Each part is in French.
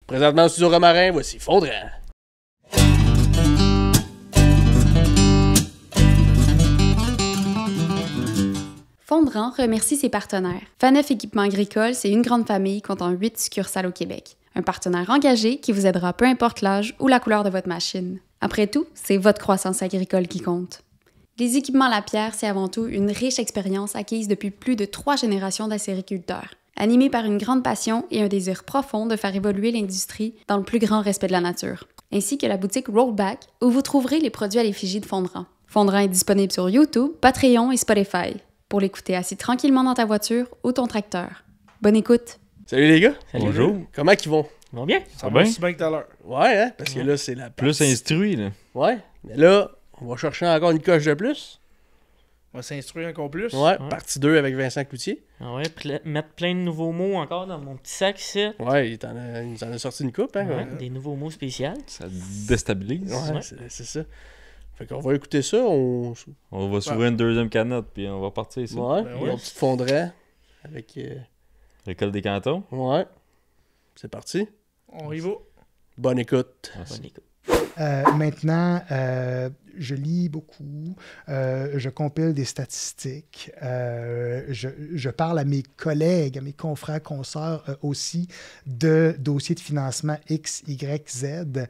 Présentement au studio Romarin, voici Fondrant. Fondrant remercie ses partenaires. Faneuf Équipement Agricole, c'est une grande famille comptant 8 succursales au Québec. Un partenaire engagé qui vous aidera peu importe l'âge ou la couleur de votre machine. Après tout, c'est votre croissance agricole qui compte. Les équipements Lapierre, c'est avant tout une riche expérience acquise depuis plus de 3 générations d'acériculteurs. Animés par une grande passion et un désir profond de faire évoluer l'industrie dans le plus grand respect de la nature. Ainsi que la boutique Rollback, où vous trouverez les produits à l'effigie de Fondrant. Fondrant est disponible sur YouTube, Patreon et Spotify, pour l'écouter assis tranquillement dans ta voiture ou ton tracteur. Bonne écoute! Salut les gars! Salut. Bonjour. Comment ils vont? Ils vont bien? Ça va bien? aussi bien que tout à l'heure. Ouais, hein? Parce que là, c'est la Plus partie- instruit, là. Ouais, mais là, on va chercher encore une coche de plus. On va s'instruire encore plus. Ouais, partie 2 avec Vincent Cloutier. Ah ouais, mettre plein de nouveaux mots encore dans mon petit sac ici. Ouais, il nous en a sorti une coupe, hein? Ouais, des nouveaux mots spéciaux. Ça déstabilise. Ouais, Ouais. c'est ça. Fait qu'on va écouter ça, on On va s'ouvrir une deuxième canette, puis on va partir ici. ouais, Ben puis ouais. on petit Fondrant avec Récolte des cantons. ouais. C'est parti. On y va. Bonne écoute. Bonne écoute. Maintenant, je lis beaucoup, je compile des statistiques, je parle à mes collègues, à mes confrères, consoeurs aussi de dossiers de financement X, Y, Z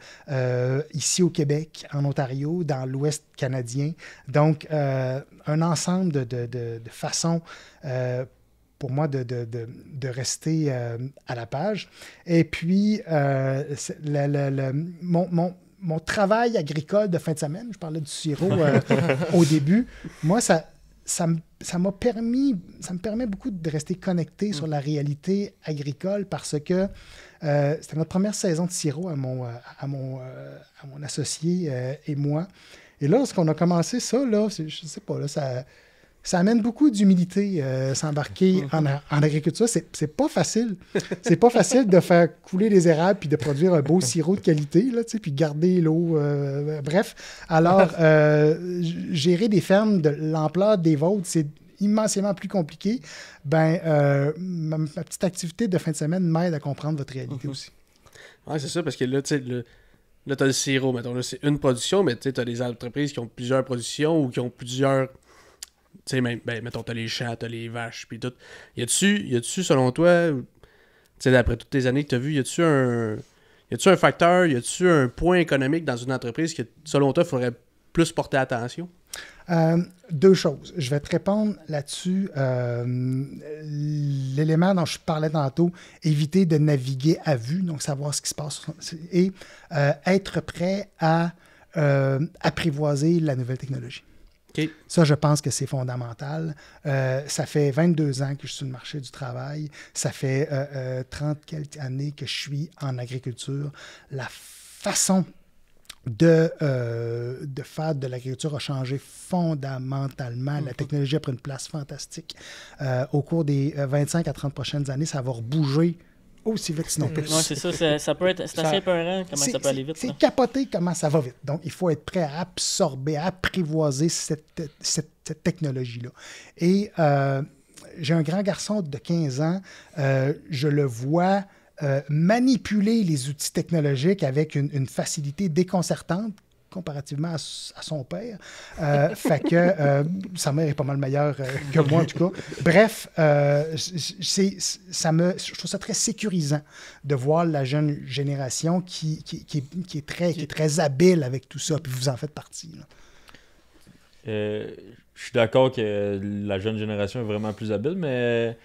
ici au Québec, en Ontario, dans l'Ouest canadien. Donc, un ensemble de façons pour moi de rester à la page. Et puis, mon travail agricole de fin de semaine, je parlais du sirop au début, moi, ça me permet beaucoup de rester connecté sur la réalité agricole parce que c'était notre première saison de sirop à mon associé et moi. Et là, lorsqu'on a commencé ça, là, je sais pas, là, ça amène beaucoup d'humilité, s'embarquer en agriculture. C'est pas facile. C'est pas facile de faire couler les érables puis de produire un beau sirop de qualité, là, puis garder l'eau. Bref. Alors, gérer des fermes de l'ampleur des vôtres, c'est immensément plus compliqué. Ma petite activité de fin de semaine m'aide à comprendre votre réalité aussi. Ouais, c'est ça, parce que là, tu sais, là, t'as le sirop, mettons, là, c'est une production, mais tu sais, t'as des entreprises qui ont plusieurs productions ou qui ont plusieurs. Tu sais, même, mettons, t'as les champs, t'as les vaches, puis tout. Y a-tu, selon toi, tu sais, d'après toutes tes années que t'as vues, y a-tu un facteur, y a-tu un point économique dans une entreprise que, selon toi, il faudrait plus porter attention? Deux choses. Je vais te répondre là-dessus. L'élément dont je parlais tantôt, éviter de naviguer à vue, donc savoir ce qui se passe, et être prêt à apprivoiser la nouvelle technologie. Okay. Ça, je pense que c'est fondamental. Ça fait 22 ans que je suis sur le marché du travail. Ça fait 30 quelques années que je suis en agriculture. La façon de faire de l'agriculture a changé fondamentalement. La technologie a pris une place fantastique. Au cours des 25 à 30 prochaines années, ça va rebouger aussi vite, sinon plus. Ouais, c'est ça, ça peut être. C'est assez épeurant comment ça peut aller vite. C'est capoté comment ça va vite. Donc, il faut être prêt à absorber, à apprivoiser cette technologie-là. Et j'ai un grand garçon de 15 ans. Je le vois manipuler les outils technologiques avec une facilité déconcertante comparativement à son père. Fait que sa mère est pas mal meilleure que moi, en tout cas. Bref, je trouve ça très sécurisant de voir la jeune génération qui est très habile avec tout ça, puis vous en faites partie. Je suis d'accord que la jeune génération est vraiment plus habile, mais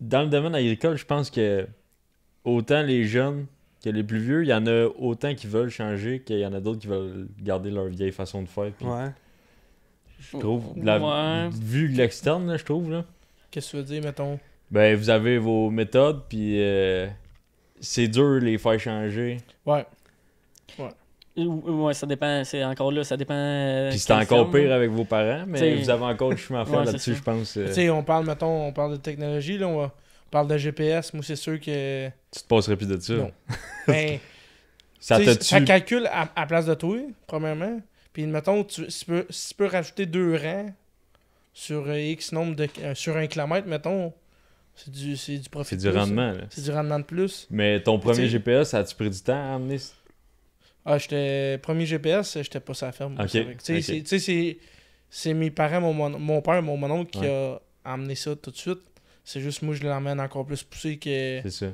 dans le domaine agricole, je pense que autant les jeunes que les plus vieux, il y en a autant qui veulent changer qu'il y en a d'autres qui veulent garder leur vieille façon de faire. Puis Ouais. je trouve, Ouais. vu de l'externe, là, je trouve, là, Qu'est-ce que tu veux dire, mettons? ben, vous avez vos méthodes, puis c'est dur de les faire changer. Ouais. Ouais, ça dépend. C'est encore là, ça dépend. Puis c'est quelle encore ferme, pire là. avec vos parents, mais T'sais, vous avez encore du chemin à faire ouais, c'est là-dessus, ça. je pense. Tu sais, on parle de technologie, là, on parle de GPS. Moi, c'est sûr que... Tu te passerais plus de ça. Non. Ben, Ça tu sais, te ça tue. calcule à place de toi, premièrement. Puis, mettons, si tu peux rajouter 2 rangs sur X nombre de... sur un kilomètre, mettons, C'est du profit. C'est de du plus, rendement, ça. là. C'est du rendement de plus. Mais ton premier t'sais- GPS, ça a-tu pris du temps à amener? Premier GPS, j'étais pas sur la ferme. Ok, Tu sais, ok. c'est mes parents, mon père, mon oncle qui Ouais. a amené ça tout de suite. C'est juste moi, je l'emmène encore plus poussé que C'est ça.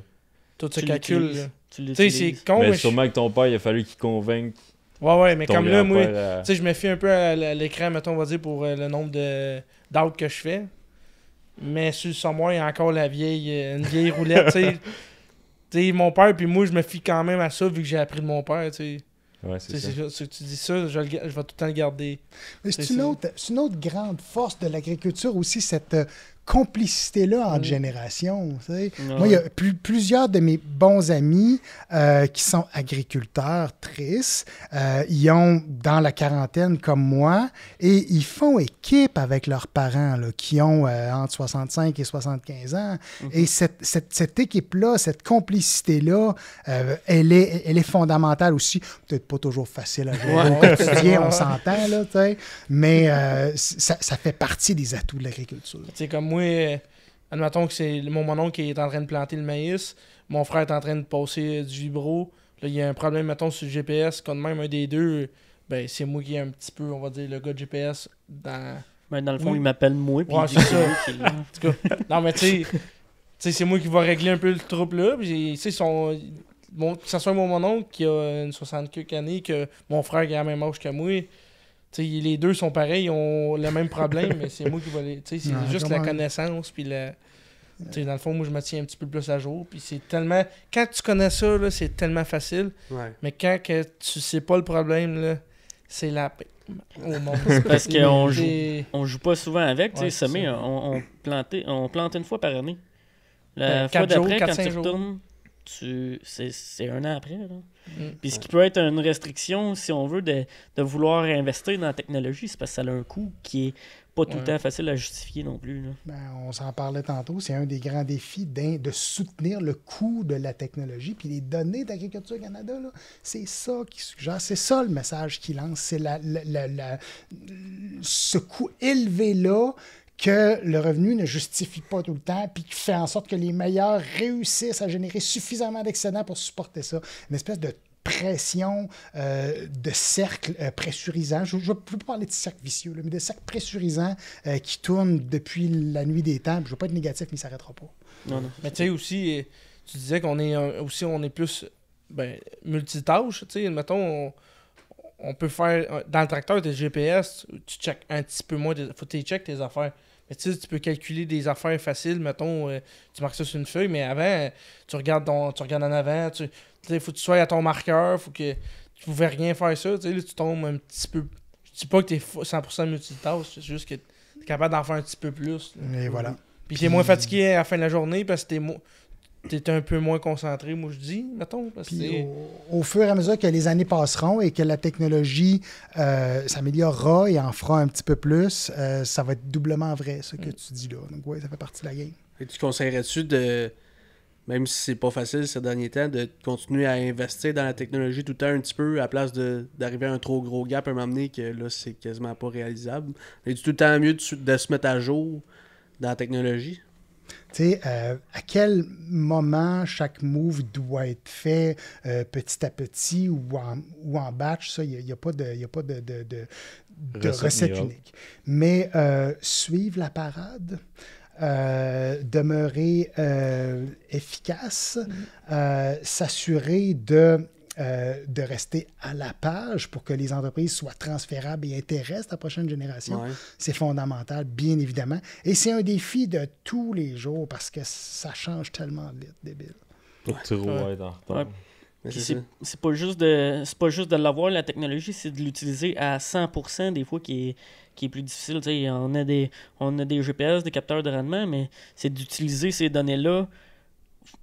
tout ce Tu calcul. l'utilises. là. Tu Tu sais, l'utilises. c'est con, Mais mais sûrement que ton père, il a fallu qu'il convainque ouais, mais ton comme là, moi, grand-père tu sais, je me fie un peu à l'écran, mettons, on va dire, pour le nombre d'outs que je fais. Mais sur le sommoir, il y a encore une vieille roulette, tu sais. Tu sais, mon père, puis moi, je me fie quand même à ça, vu que j'ai appris de mon père, tu sais. Ouais, Tu c'est sais, ça. tu dis ça, je vais tout le temps le garder. Mais C'est c'est une autre grande force de l'agriculture aussi, cette complicité-là entre générations. Tu sais. Moi, il y a plusieurs de mes bons amis qui sont agriculteurs tristes. Ils ont dans la quarantaine comme moi et ils font équipe avec leurs parents là, qui ont entre 65 et 75 ans. Et cette équipe-là, cette complicité-là, elle est fondamentale aussi. Peut-être pas toujours facile à gérer au quotidien, on s'entend, là, tu sais, mais ça fait partie des atouts de l'agriculture. Tu sais, comme moi, admettons que c'est mon oncle qui est en train de planter le maïs, mon frère est en train de passer du vibro. Là, il y a un problème, mettons, sur le GPS, quand même un des deux, ben c'est moi qui est un petit peu, on va dire, le gars de GPS dans... Ben, dans le fond, Oui. il m'appelle moi. Puis Ouais, il dit c'est que ça. lui qui est là. En tout cas, non, mais tu sais, c'est moi qui va régler un peu le trouble là. Puis, tu sais, que ce soit mon oncle qui a une 60 quelques années, que mon frère qui a la même âge que moi, tu sais, les deux sont pareils, ils ont le même problème, mais c'est moi qui va les. Tu sais, Ouais, c'est juste la comment- connaissance, puis la. Tu sais, dans le fond, moi, je me tiens un petit peu plus à jour, puis c'est tellement. Quand tu connais ça, là, c'est tellement facile, Ouais. mais quand que tu sais pas le problème, là, c'est la paix. Au monde. Parce qu'on joue, C'est- on joue pas souvent avec. Tu Ouais, sais, c'est semer, ça. on plante une fois par année. La Ben, fois 4 jours, d'après, 4, quand 5 tu jours. retournes, c'est un an après. Là. Mm. Puis ce qui peut être une restriction, si on veut, de vouloir investir dans la technologie, c'est parce que ça a un coût qui est pas tout le Ouais. temps facile à justifier non plus. Là. Ben, on s'en parlait tantôt, c'est un des grands défis de soutenir le coût de la technologie. Puis les données d'Agriculture Canada, là, c'est ça qui suggère, c'est ça le message qu'il lance, c'est ce coût élevé-là que le revenu ne justifie pas tout le temps, puis qui fait en sorte que les meilleurs réussissent à générer suffisamment d'excédents pour supporter ça. Une espèce de pression de cercle pressurisant. Je ne veux pas parler de cercle vicieux, là, mais de cercle pressurisant qui tourne depuis la nuit des temps. Je ne veux pas être négatif, mais il ne s'arrêtera pas. Non, non. Mais tu sais aussi, tu disais qu'on est on est plus multitâche. Tu sais, mettons, on peut faire. Dans le tracteur, tes GPS, tu checkes un petit peu moins. Faut que tu checkes tes affaires. Mais tu sais, tu peux calculer des affaires faciles. Mettons, tu marques ça sur une feuille, mais avant, tu regardes en avant. Tu sais, faut que tu sois à ton marqueur. Faut que tu pouvais rien faire ça. Tu sais, là, tu tombes un petit peu. Je dis pas que tu es 100% multitâche, c'est juste que tu es capable d'en faire un petit peu plus. Là. Et voilà. Puis t'es moins fatigué à la fin de la journée parce que t'es un peu moins concentré, moi je dis, mettons. Parce que Puis au fur et à mesure que les années passeront et que la technologie s'améliorera et en fera un petit peu plus, ça va être doublement vrai, ce que tu dis là. Donc oui, ça fait partie de la game. Et tu conseillerais-tu de, même si c'est pas facile ces derniers temps, de continuer à investir dans la technologie tout le temps un petit peu à la place d'arriver à un trop gros gap à un moment donné que là c'est quasiment pas réalisable? Est-ce tout le temps mieux de se mettre à jour dans la technologie? Tu sais, à quel moment chaque move doit être fait petit à petit ou en batch, ça, il n'y a pas de recette miracle. unique. Mais suivre la parade, demeurer efficace, s'assurer de rester à la page pour que les entreprises soient transférables et intéressent la prochaine génération. Ouais. C'est fondamental, bien évidemment. Et c'est un défi de tous les jours parce que ça change tellement vite, débile. Trop Ouais. être en retard. Ouais. Mais Puis c'est ça. c'est pas juste de l'avoir, la technologie, c'est de l'utiliser à 100% des fois qui est plus difficile. Tu sais, on a des GPS, des capteurs de rendement, mais c'est d'utiliser ces données-là.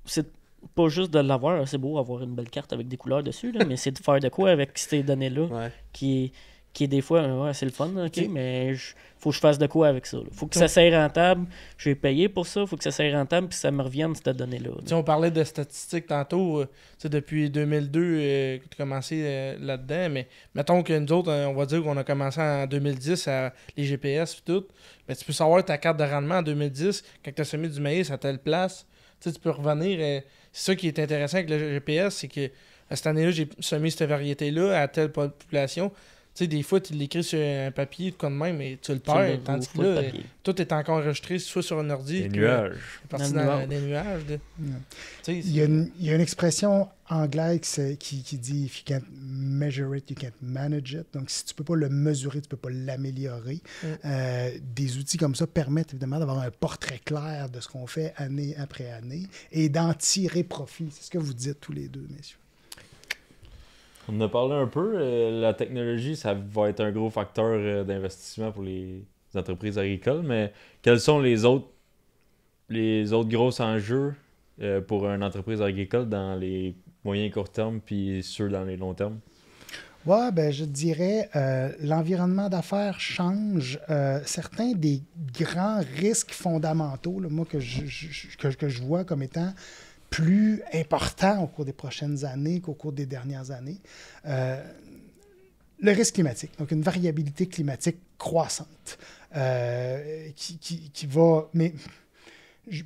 C'est pas juste de l'avoir. C'est beau avoir une belle carte avec des couleurs dessus, là, mais c'est de faire de quoi avec ces données-là Ouais. qui qui est des fois, ouais, c'est le fun, ok, T'sais- mais faut que je fasse de quoi avec ça. Là. Faut que ça soit rentable, je vais payer pour ça, faut que ça soit rentable, puis ça me revienne, cette donnée-là. Tu sais, on parlait de statistiques tantôt, tu sais, depuis 2002 que tu as commencé là-dedans, mais mettons que nous autres, on va dire qu'on a commencé en 2010 à les GPS et tout, ben, tu peux savoir ta carte de rendement en 2010, quand tu as semé du maïs à telle place, tu sais, tu peux revenir. C'est ça qui est intéressant avec le GPS, c'est que cette année-là, j'ai semé cette variété-là à telle population. Tu sais, des fois, tu l'écris sur un papier, comme même, mais tu le perds, tandis que là, tout est encore enregistré soit sur un ordi. Les nuages. Parti Dans dans les nuages. Il y a une expression anglaise qui dit if you can't measure it, you can't manage it. Donc, si tu ne peux pas le mesurer, tu ne peux pas l'améliorer. Des outils comme ça permettent évidemment d'avoir un portrait clair de ce qu'on fait année après année et d'en tirer profit. C'est ce que vous dites tous les deux, messieurs. On en a parlé un peu. La technologie, ça va être un gros facteur d'investissement pour les entreprises agricoles, mais quels sont les autres gros enjeux pour une entreprise agricole dans les moyens court terme puis ceux dans les longs termes? Ouais, ben, je dirais l'environnement d'affaires change. Certains des grands risques fondamentaux, là, moi, que je vois comme étant plus important au cours des prochaines années qu'au cours des dernières années. Le risque climatique, donc une variabilité climatique croissante qui va... Mais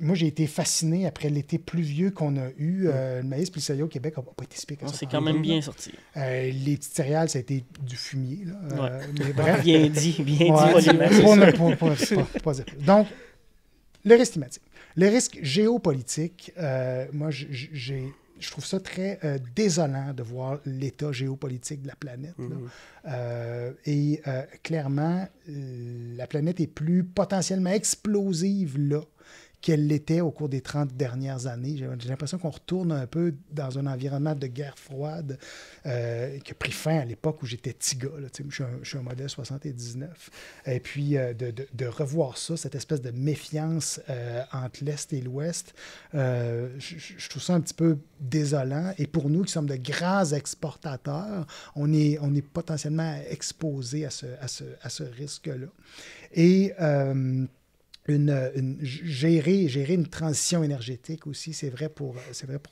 moi, j'ai été fasciné après l'été pluvieux qu'on a eu. Le maïs puis le soya au Québec n'a pas été si pire que ça. C'est quand même bien sorti. Les petites céréales, ça a été du fumier. Là. Ouais. Mais bref. Bien dit, Donc, le risque climatique. Le risque géopolitique, moi, je trouve ça très désolant de voir l'état géopolitique de la planète. Clairement, la planète est plus potentiellement explosive là qu'elle l'était au cours des 30 dernières années. J'ai l'impression qu'on retourne un peu dans un environnement de guerre froide qui a pris fin à l'époque où j'étais petit gars. Là, je suis un modèle 79. Et puis, de revoir ça, cette espèce de méfiance entre l'Est et l'Ouest, je trouve ça un petit peu désolant. Et pour nous qui sommes de grands exportateurs, on est potentiellement exposés à ce risque-là. Et... gérer une transition énergétique aussi, c'est vrai pour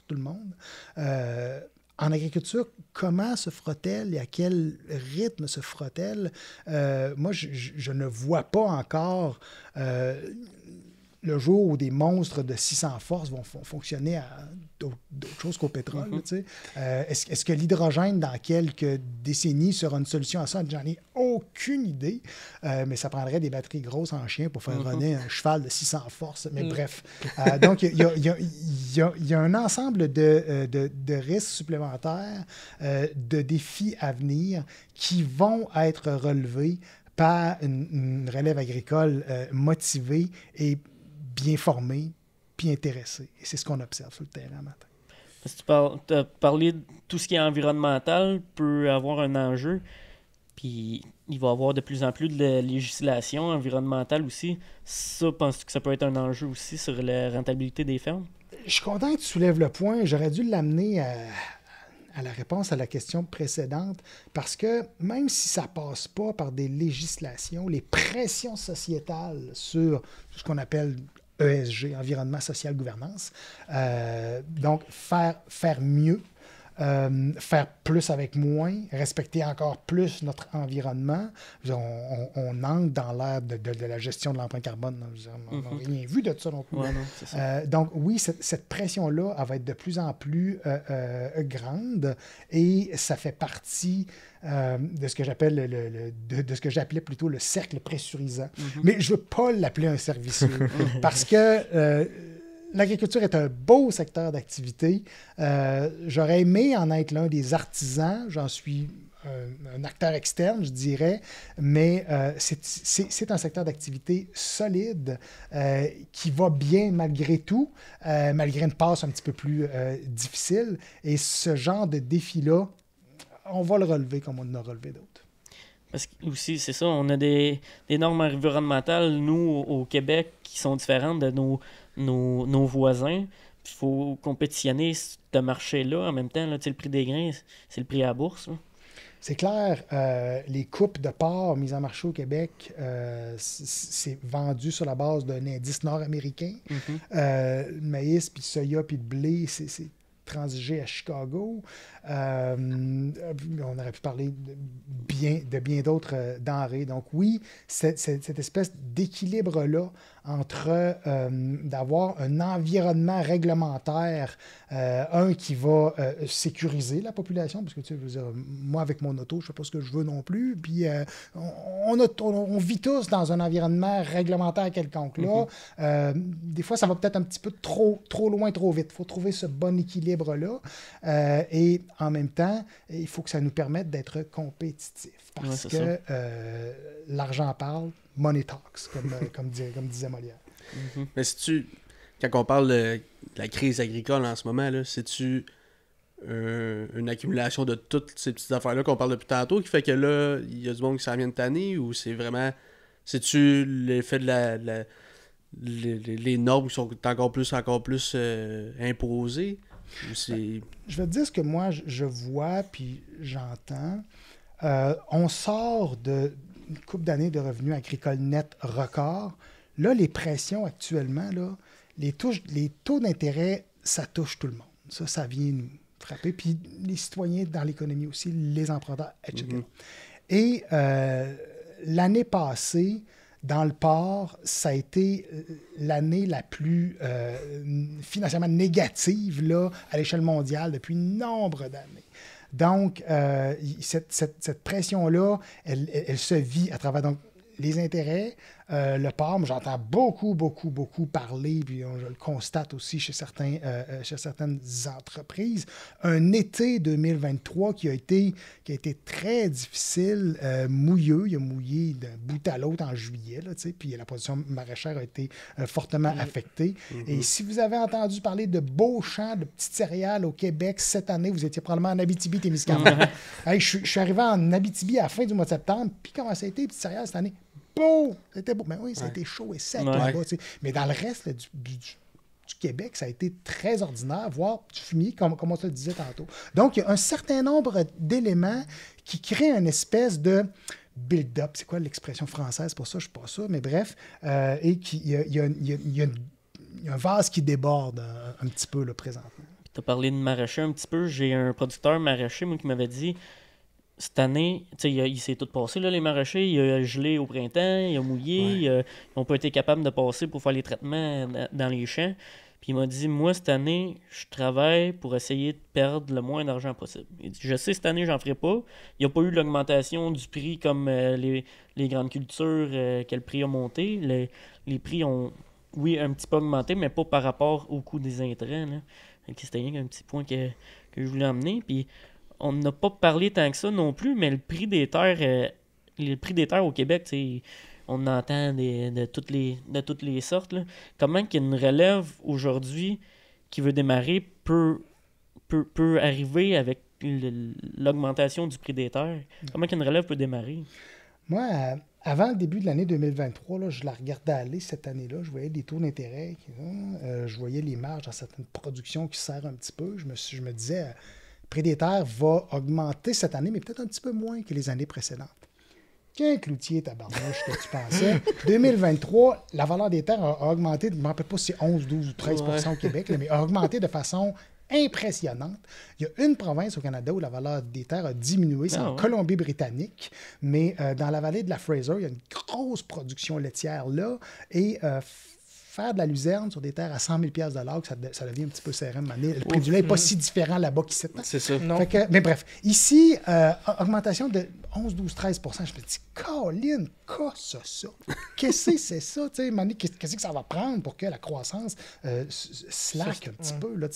tout le monde. En agriculture, comment se fera-t-elle et à quel rythme se fera-t-elle? Moi, je ne vois pas encore le jour où des monstres de 600 forces vont fonctionner à d'autres choses qu'au pétrole. Est-ce que l'hydrogène, dans quelques décennies, sera une solution à ça? J'en ai aucune idée, mais ça prendrait des batteries grosses en chien pour faire runner un cheval de 600 forces. Mais bref. Donc, il y a un ensemble de risques supplémentaires, de défis à venir qui vont être relevés par une relève agricole motivée et bien formé, puis intéressé. Et c'est ce qu'on observe sur le terrain matin. Parce que tu as parlé de tout ce qui est environnemental peut avoir un enjeu, puis il va y avoir de plus en plus de législation environnementale aussi. Ça, penses-tu que ça peut être un enjeu aussi sur la rentabilité des fermes? Je suis content que tu soulèves le point. J'aurais dû l'amener à la réponse à la question précédente, parce que même si ça ne passe pas par des législations, les pressions sociétales sur ce qu'on appelle ESG, environnement, social, gouvernance, donc faire mieux, faire plus avec moins, respecter encore plus notre environnement. On entre dans l'ère de la gestion de l'empreinte carbone. On n'a rien vu de ça non plus. Ouais, non, c'est ça. Donc oui, cette pression-là, elle va être de plus en plus grande et ça fait partie de ce que j'appelle de ce que j'appelais plutôt le cercle pressurisant. Mais je ne veux pas l'appeler un cercle vicieux parce que l'agriculture est un beau secteur d'activité. J'aurais aimé en être l'un des artisans. J'en suis un acteur externe, je dirais, mais c'est un secteur d'activité solide qui va bien malgré tout, malgré une passe un petit peu plus difficile. Et ce genre de défi-là, on va le relever comme on en a relevé d'autres. Parce que aussi, c'est ça, on a des normes environnementales, nous, au Québec, qui sont différentes de nos voisins. Il faut compétitionner ce marché-là en même temps. Là, le prix des grains, c'est le prix à la bourse. Là. C'est clair, les coupes de porc mises en marché au Québec, c'est vendu sur la base d'un indice nord-américain. Le maïs, puis le soya, puis le blé, c'est transigé à Chicago. On aurait pu parler de bien d'autres denrées. Donc oui, cette espèce d'équilibre-là entre d'avoir un environnement réglementaire, un qui va sécuriser la population, parce que tu sais, je veux dire, moi avec mon auto, je ne fais pas ce que je veux non plus, puis on vit tous dans un environnement réglementaire quelconque là. Des fois, ça va peut-être un petit peu trop loin, trop vite. Il faut trouver ce bon équilibre-là. Et en même temps, il faut que ça nous permette d'être compétitifs, parce que l'argent parle, money talks, comme disait Molière. Mais quand on parle de la crise agricole en ce moment, là, c'est-tu une accumulation de toutes ces petites affaires-là qu'on parle depuis tantôt qui fait que là, il y a du monde qui s'en vient de tanner, ou c'est-tu l'effet de les normes qui sont encore plus imposées? Je vais te dire ce que moi je vois puis j'entends. On sort d'une couple d'années de revenus agricoles nets record. Là, les pressions actuellement, là, les taux d'intérêt, ça touche tout le monde. Ça vient nous frapper. Puis les citoyens dans l'économie aussi, les emprunteurs, etc. Et l'année passée, dans le porc, ça a été l'année la plus financièrement négative là, à l'échelle mondiale depuis nombre d'années. Donc, cette pression-là, elle se vit à travers donc, les intérêts, le porc. J'entends beaucoup parler, puis je le constate aussi chez certaines entreprises. Un été 2023 qui a été très difficile, mouilleux. Il a mouillé d'un bout à l'autre en juillet, là, puis la production maraîchère a été fortement affectée. Et si vous avez entendu parler de beaux champs de petites céréales au Québec cette année, vous étiez probablement en Abitibi-Témiscamingue. Je suis arrivé en Abitibi à la fin du mois de septembre, puis comment ça a été, les petites céréales cette année? Beau! C'était beau. Mais oui, ça a été chaud et sec là-bas. Mais dans le reste là, du Québec, ça a été très ordinaire, voire du fumier, comme on se le disait tantôt. Donc, il y a un certain nombre d'éléments qui créent une espèce de build-up. C'est quoi l'expression française pour ça? Je ne sais pas ça, mais bref. Et il y a un vase qui déborde un petit peu là, présentement. Tu as parlé de maraîcher un petit peu. J'ai un producteur maraîcher moi, qui m'avait dit cette année, il s'est tout passé, là, les maraîchers. Il a gelé au printemps, il a mouillé. Ils n'ont pas été capables de passer pour faire les traitements dans les champs. Puis il m'a dit, moi, cette année, je travaille pour essayer de perdre le moins d'argent possible. Il dit, je sais, cette année, j'en ferai pas. Il n'y a pas eu l'augmentation du prix comme les grandes cultures, que le prix a monté. Les prix ont, oui, un petit peu augmenté, mais pas par rapport au coût des intrants. Là. C'était un petit point que je voulais emmener. Puis on n'a pas parlé tant que ça non plus, mais le prix des terres au Québec, on entend de toutes les sortes. Là. Comment qu'une relève aujourd'hui qui veut démarrer peut arriver avec l'augmentation du prix des terres? Comment qu'une relève peut démarrer? Moi, avant le début de l'année 2023, là, je la regardais aller cette année-là. Je voyais des taux d'intérêt, je voyais les marges dans certaines productions qui serrent un petit peu. Je me disais... Le prix des terres va augmenter cette année, mais peut-être un petit peu moins que les années précédentes. Qu'un cloutier, tabarnouche, que tu pensais. 2023, la valeur des terres a augmenté, je ne me rappelle pas si c'est 11, 12 ou 13 au Québec, là, mais a augmenté de façon impressionnante. Il y a une province au Canada où la valeur des terres a diminué, c'est en Colombie-Britannique, mais dans la vallée de la Fraser, il y a une grosse production laitière là, et faire de la luzerne sur des terres à 100 000 $, ça devient un petit peu serré. Le prix du lait n'est pas si différent là-bas qu'ici. C'est ça. Mais bref, ici, augmentation de 11, 12, 13 %. Je me dis, Colin, qu'est-ce que c'est ça? Qu'est-ce que c'est ça? Qu'est-ce que ça va prendre pour que la croissance slack un petit peu? Là,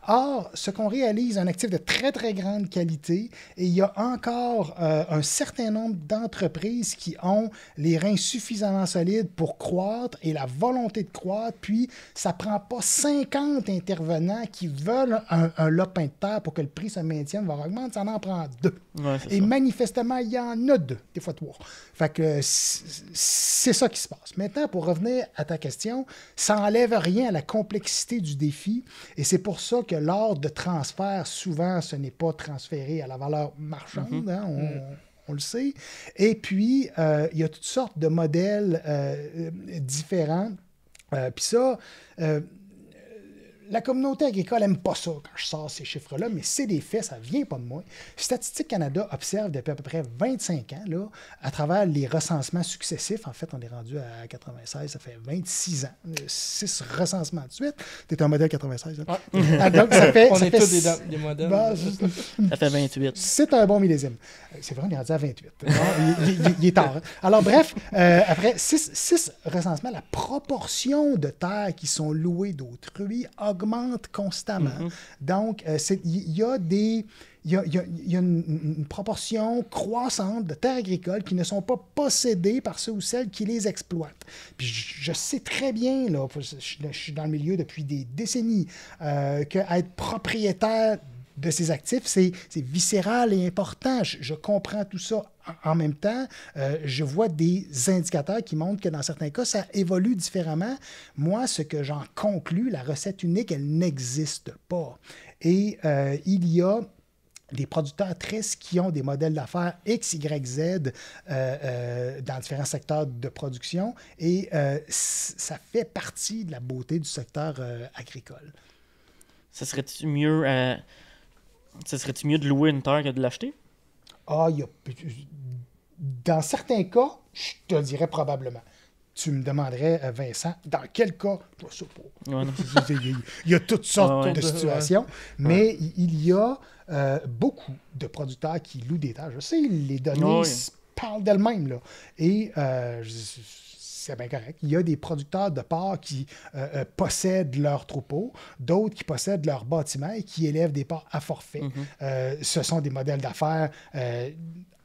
or, ce qu'on réalise, un actif de très, très grande qualité, et il y a encore un certain nombre d'entreprises qui ont les reins suffisamment solides pour croître et la volonté de croître, puis ça prend pas 50 intervenants qui veulent un lopin de terre pour que le prix se maintienne, voire augmente, ça en prend 2. Ouais, c'est Et ça. manifestement, il y en a 2, des fois 3. Fait que c'est ça qui se passe. Maintenant, pour revenir à ta question, ça n'enlève rien à la complexité du défi, et c'est pour ça que l'ordre de transfert, souvent, ce n'est pas transféré à la valeur marchande, hein, on le sait. Et puis, il y a toutes sortes de modèles différents. Puis ça, la communauté agricole n'aime pas ça quand je sors ces chiffres-là, mais c'est des faits, ça ne vient pas de moi. Statistique Canada observe depuis à peu près 25 ans, là, à travers les recensements successifs. En fait, on est rendu à 96, ça fait 26 ans. 6 recensements de suite. Tu es un modèle 96. Hein? Ah, donc, ça fait, On ça est fait tous des modèles. Bon, Ça fait 28. c'est un bon millésime. C'est vrai, on est rendu à 28. Bon, il est tard. Hein? Alors, bref, après 6 recensements, la proportion de terres qui sont louées d'autrui augmente constamment. Donc, il y a une proportion croissante de terres agricoles qui ne sont pas possédées par ceux ou celles qui les exploitent. Puis je sais très bien, là, je suis dans le milieu depuis des décennies, qu'être propriétaire de ces actifs, c'est viscéral et important. Je comprends tout ça. En même temps, je vois des indicateurs qui montrent que dans certains cas, ça évolue différemment. Moi, ce que j'en conclus, la recette unique, elle n'existe pas. Et il y a des producteurs tristes qui ont des modèles d'affaires X, Y, Z dans différents secteurs de production. Et ça fait partie de la beauté du secteur agricole. Ça serait-tu mieux de louer une terre que de l'acheter? Dans certains cas, je te dirais probablement. Tu me demanderais, Vincent, dans quel cas? Je sais pas. Ouais, non. Il y a toutes sortes de ouais. situations, mais il y a beaucoup de producteurs qui louent des terres. Je sais, les données parlent d'elles-mêmes, là. Et c'est bien correct. Il y a des producteurs de porcs qui possèdent leurs troupeaux, d'autres qui possèdent leurs bâtiments et qui élèvent des porcs à forfait. Ce sont des modèles d'affaires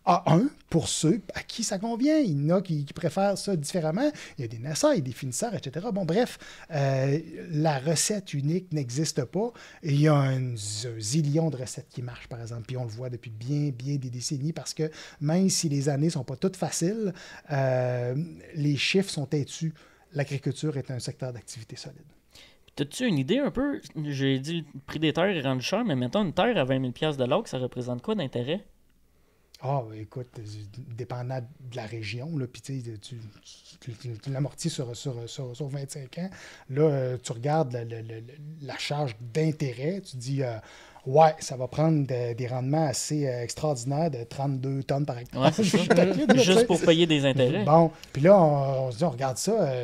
A1 pour ceux à qui ça convient. Il y en a qui préfèrent ça différemment. Il y a des naisseurs, il y a des finisseurs, etc. Bon, bref, la recette unique n'existe pas. Et il y a un zillion de recettes qui marchent, par exemple. Puis on le voit depuis bien des décennies parce que même si les années ne sont pas toutes faciles, les chiffres sont têtus. L'agriculture est un secteur d'activité solide. T'as-tu une idée un peu? J'ai dit le prix des terres est rendu cher, mais mettons une terre à 20 000 $ de l'acre, ça représente quoi d'intérêt? Écoute, dépendant de la région, là, puis tu l'amortis sur 25 ans. Là, tu regardes la charge d'intérêt, tu dis, ça va prendre des rendements assez extraordinaires de 32 tonnes par hectare. Ouais, c'est ça. Juste pour payer des intérêts. Bon, puis là, on se dit, on regarde ça.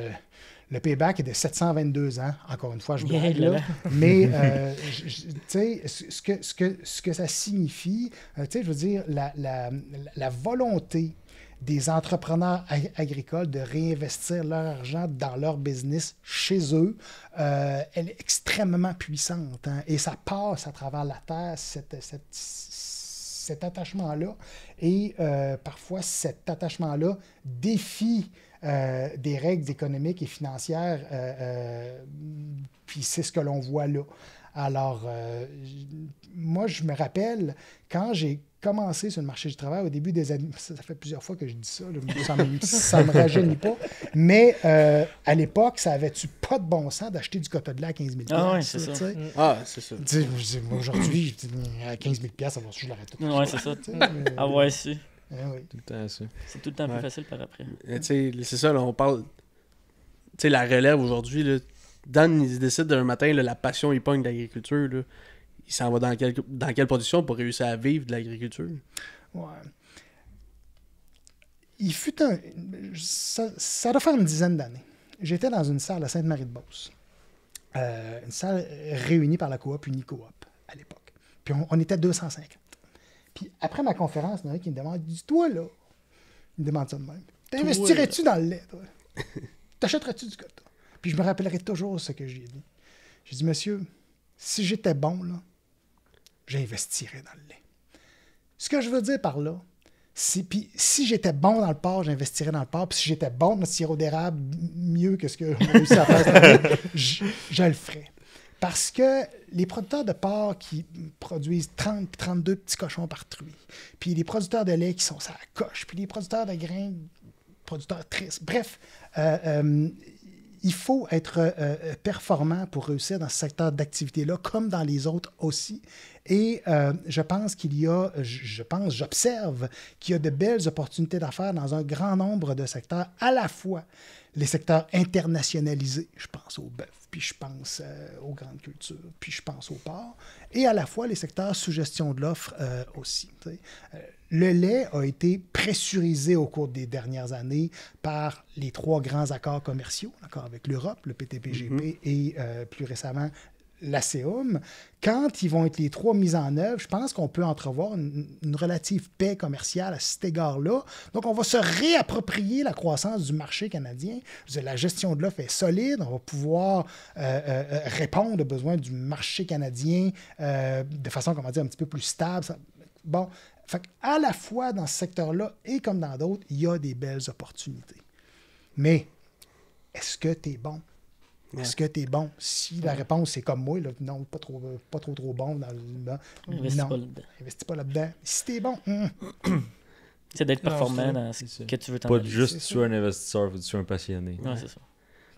Le payback est de 722 ans. Encore une fois, je blague là. Mais, tu sais, ce que ça signifie, tu sais, je veux dire, la volonté des entrepreneurs agricoles de réinvestir leur argent dans leur business chez eux, elle est extrêmement puissante. Hein, et ça passe à travers la terre, cet attachement-là. Et parfois, cet attachement-là défie des règles économiques et financières, puis c'est ce que l'on voit là. Alors, moi, je me rappelle, quand j'ai commencé sur le marché du travail au début des années, ça fait plusieurs fois que je dis ça, là, ça me rajeunit pas, mais à l'époque, ça avait-tu pas de bon sens d'acheter du quota de lait à 15 000 $? Ah ouais, c'est ça. C'est ça. Aujourd'hui, à 15 000 $, ça va, je l'arrête tout. Ouais, c'est ça. Ah ouais, si. Oui. Tout le temps ça. C'est tout le temps plus facile par après. C'est ça, là, on parle. Tu sais, la relève aujourd'hui, là, Dan, il décide d'un matin, là, la passion, il pogne de l'agriculture. Là, il s'en va dans quelle production pour réussir à vivre de l'agriculture? Ouais. Il fut ça doit faire une dizaine d'années. J'étais dans une salle à Sainte-Marie-de-Beauce. Une salle réunie par la coop Unicoop à l'époque. Puis on était 250. Puis après ma conférence, il y en a qui me demande, il dit, toi là, il me demande ça de même. T'investirais-tu dans le lait, toi? T'achèterais-tu du quota? Puis je me rappellerai toujours ce que j'ai dit. J'ai dit, monsieur, si j'étais bon, là, j'investirais dans le lait. Ce que je veux dire par là, Puis si j'étais bon dans le porc, j'investirais dans le porc. Puis si j'étais bon dans le sirop d'érable, mieux que ce que j'ai réussi à faire cette année, je le ferais. Parce que les producteurs de porc qui produisent 30 puis 32 petits cochons par truie, puis les producteurs de lait qui sont ça coche, puis les producteurs de grains, producteurs tristes, bref, il faut être performant pour réussir dans ce secteur d'activité-là, comme dans les autres aussi. Et j'observe qu'il y a de belles opportunités d'affaires dans un grand nombre de secteurs, à la fois les secteurs internationalisés, je pense au bœuf, puis je pense aux grandes cultures, puis je pense au porc, et à la fois les secteurs sous gestion de l'offre aussi. Le lait a été pressurisé au cours des dernières années par les 3 grands accords commerciaux, l'accord avec l'Europe, le PTPGP et plus récemment l'ASEUM. Quand ils vont être les 3 mis en œuvre, je pense qu'on peut entrevoir une relative paix commerciale à cet égard-là. Donc, on va se réapproprier la croissance du marché canadien. Je veux dire, la gestion de l'offre est solide. On va pouvoir répondre aux besoins du marché canadien de façon, comment dire, un petit peu plus stable. Bon, fait à la fois dans ce secteur-là et comme dans d'autres, il y a des belles opportunités. Mais est-ce que tu es bon? Est-ce que tu es bon? Si la réponse est comme moi, là, non, pas trop bon. Investis pas là-dedans. Si tu es bon, c'est d'être performant dans ce que tu veux t'en Pas aller. juste tu sois un investisseur, faut que tu sois un passionné. Ouais, c'est ça.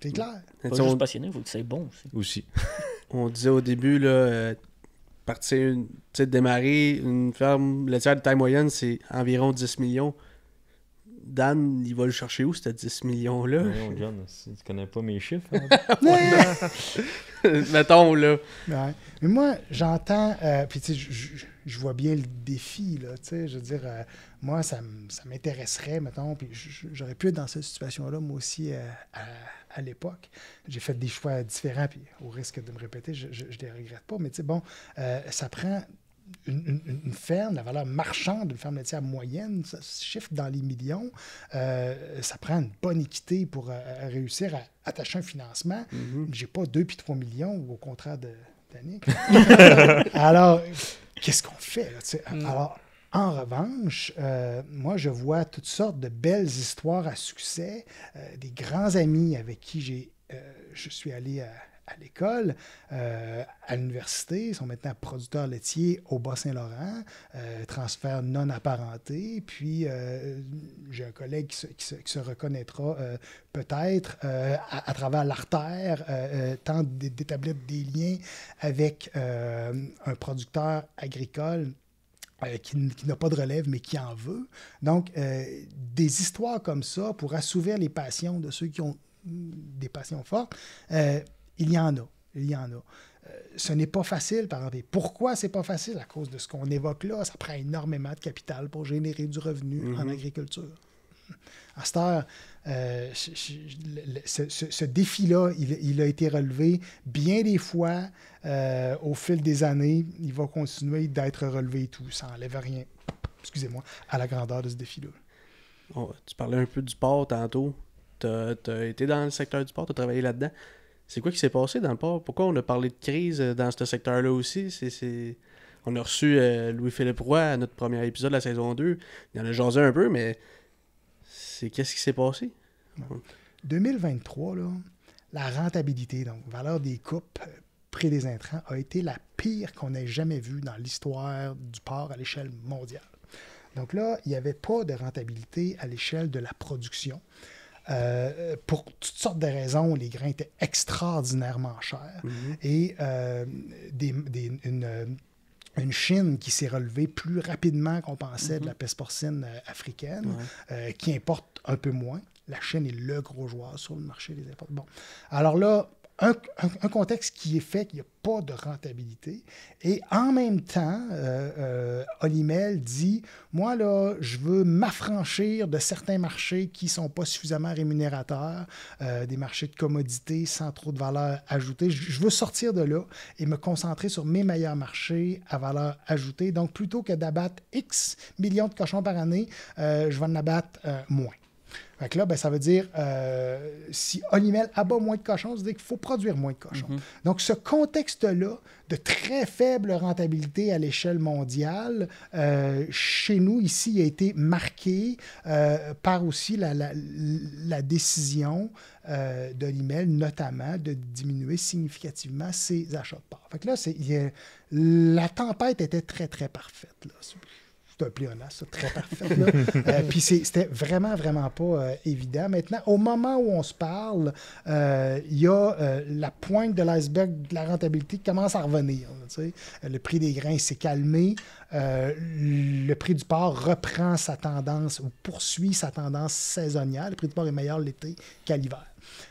c'est clair. Pas juste passionné, il faut que tu sois bon aussi. On disait au début, là, démarrer une ferme laitière de taille moyenne, c'est environ 10 millions. Dan, il va le chercher où, ce 10 millions-là? Voyons, John, tu connais pas mes chiffres? Hein? Mettons, là. Ouais. Mais moi, j'entends, puis tu sais, je vois bien le défi, là, tu sais, je veux dire, moi, ça m'intéresserait, mettons, puis j'aurais pu être dans cette situation-là, moi aussi, à l'époque. J'ai fait des choix différents, puis au risque de me répéter, je les regrette pas, mais tu sais, bon, ça prend une ferme, la valeur marchande d'une ferme laitière moyenne, ça se chiffre dans les millions. Ça prend une bonne équité pour réussir à attacher un financement. J'ai pas 2 puis 3 millions, au contraire de Danick. Alors, qu'est-ce qu'on fait? Là, alors, en revanche, moi, je vois toutes sortes de belles histoires à succès, des grands amis avec qui je suis allé à l'école, à l'université. Ils sont maintenant producteurs laitiers au Bas-Saint-Laurent, transfert non apparenté. Puis, j'ai un collègue qui se reconnaîtra peut-être à travers l'artère, tente d'établir des liens avec un producteur agricole qui n'a pas de relève, mais qui en veut. Donc, des histoires comme ça pour assouvir les passions de ceux qui ont des passions fortes, il y en a. Ce n'est pas facile, par exemple. Pourquoi c'est pas facile? À cause de ce qu'on évoque là. Ça prend énormément de capital pour générer du revenu en agriculture. À cette heure, ce défi-là, il a été relevé bien des fois au fil des années. Il va continuer d'être relevé et tout. Ça n'enlève rien, excusez-moi, à la grandeur de ce défi-là. Tu parlais un peu du porc tantôt. Tu as été dans le secteur du porc, tu as travaillé là-dedans. C'est quoi qui s'est passé dans le porc? Pourquoi on a parlé de crise dans ce secteur-là aussi? On a reçu Louis-Philippe Roy à notre premier épisode de la saison 2. Il en a jasé un peu, mais qu'est-ce qui s'est passé? 2023, là, la rentabilité, donc valeur des coupes, prix des intrants, a été la pire qu'on ait jamais vue dans l'histoire du porc à l'échelle mondiale. Donc là, il n'y avait pas de rentabilité à l'échelle de la production. Pour toutes sortes de raisons, les grains étaient extraordinairement chers et une Chine qui s'est relevée plus rapidement qu'on pensait de la peste porcine africaine, qui importe un peu moins. La Chine est le gros joueur sur le marché des imports. Bon. Alors là, un contexte qui est fait qu'il n'y a pas de rentabilité. Et en même temps, Olimel dit, moi, là, je veux m'affranchir de certains marchés qui ne sont pas suffisamment rémunérateurs, des marchés de commodités sans trop de valeur ajoutée. Je veux sortir de là et me concentrer sur mes meilleurs marchés à valeur ajoutée. Donc, plutôt que d'abattre X millions de cochons par année, je vais en abattre moins. Fait que là, ben, ça veut dire, si Olimel abat moins de cochons, ça veut dire qu'il faut produire moins de cochons. Donc, ce contexte-là de très faible rentabilité à l'échelle mondiale, chez nous, ici, il a été marqué par aussi la décision d'Olimel, notamment, de diminuer significativement ses achats de porc. Fait que là, la tempête était très, très parfaite, là. C'est un pléonasme, très parfait. Puis c'était vraiment, vraiment pas évident. Maintenant, au moment où on se parle, il y a la pointe de l'iceberg de la rentabilité qui commence à revenir. Là, le prix des grains s'est calmé. Le prix du porc reprend sa tendance ou poursuit sa tendance saisonnière. Le prix du porc est meilleur l'été qu'à l'hiver.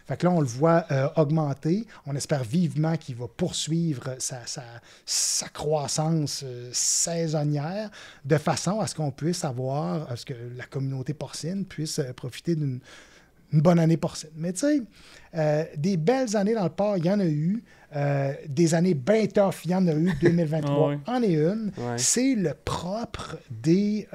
Fait que là, on le voit augmenter. On espère vivement qu'il va poursuivre sa croissance saisonnière de façon à ce qu'on puisse avoir, à ce que la communauté porcine puisse profiter d'une bonne année porcine. Mais tu sais, des belles années dans le porc, il y en a eu. Des années bien tough, il y en a eu. 2023 en est une. Ouais. C'est le propre des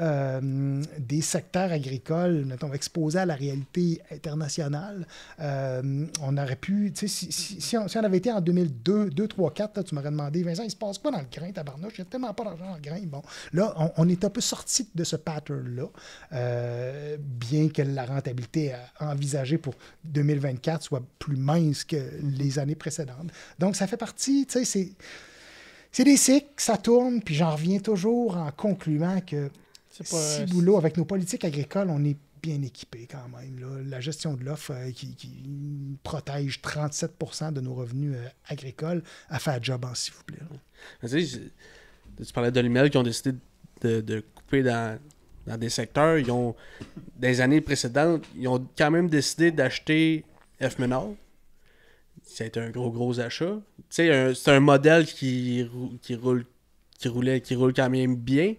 secteurs agricoles, mettons, exposés à la réalité internationale. On aurait pu, tu sais, si on avait été en 2002, 3, 4, là, tu m'aurais demandé, Vincent, il se passe quoi dans le grain, tabarnouche? Il n'y a tellement pas d'argent dans le grain. Bon, là, on est un peu sorti de ce pattern-là, bien que la rentabilité envisagée pour 2024 soit plus mince que les années précédentes. Donc, ça fait partie, tu sais, c'est des cycles, ça tourne, puis j'en reviens toujours en concluant que boulot, avec nos politiques agricoles, on est bien équipés quand même. Là. La gestion de l'offre qui protège 37% de nos revenus agricoles a fait un job, s'il vous plaît. Tu sais, tu parlais d'Olimel qui ont décidé de couper dans des secteurs. Dans les années précédentes, ils ont quand même décidé d'acheter F. Menard. Ça a été un gros achat. Tu sais, c'est un modèle qui roule quand même bien.